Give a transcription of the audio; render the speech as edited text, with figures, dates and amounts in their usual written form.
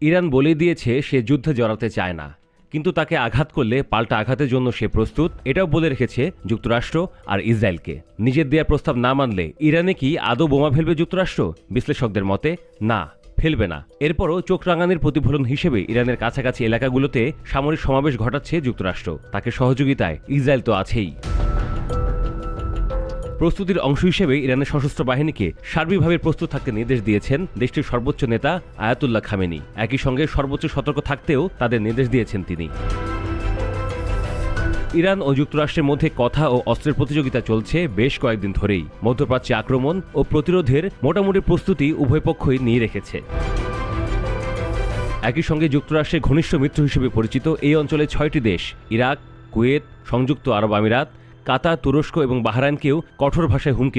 Iran বলেই দিয়েছে সে যুদ্ধে জড়াতে চায় না, কিন্তু তাকে আঘাত করলে পাল্টা আঘাতের জন্য সে প্রস্তুত, এটাও বলে রেখেছে যুক্তরাষ্ট্র আর ইসরায়েলকে। নিজের দেয়া প্রস্তাব না মানলে ইরানে কি আদৌ বোমা ফেলবে যুক্তরাষ্ট্র? বিশ্লেষকদের মতে না, ফেলবে না। এরপরও চোখ রাঙানির প্রতিফলন হিসেবে ইরানের কাছাকাছি এলাকাগুলোতে সামরিক সমাবেশ ঘটাচ্ছে যুক্তরাষ্ট্র। তাকে সহযোগিতায় ইসরায়েল তো আছেই। প্রস্তুতির অংশ হিসেবে ইরানের সশস্ত্র বাহিনীকে সার্বিকভাবে প্রস্তুত থাকতে নির্দেশ দিয়েছেন দেশটির সর্বোচ্চ নেতা আয়াতুল্লাহ খামেনি। একই সঙ্গে সর্বোচ্চ সতর্ক থাকতেও তাদের নির্দেশ দিয়েছেন তিনি। ইরান ও যুক্তরাষ্ট্রের মধ্যে কথা ও অস্ত্রের প্রতিযোগিতা চলছে বেশ কয়েকদিন ধরেই। মধ্যপ্রাচ্যে আক্রমণ ও প্রতিরোধের মোটামুটি প্রস্তুতি উভয় পক্ষই নিয়ে রেখেছে। একই সঙ্গে যুক্তরাষ্ট্রের ঘনিষ্ঠ মিত্র হিসেবে পরিচিত এই অঞ্চলে 6টি দেশ ইরাক, কুয়েত, সংযুক্ত আরব আমিরাত, কাতার, তুরস্ক এবং বাহরাইনকেও কঠোর ভাষায় হুমকি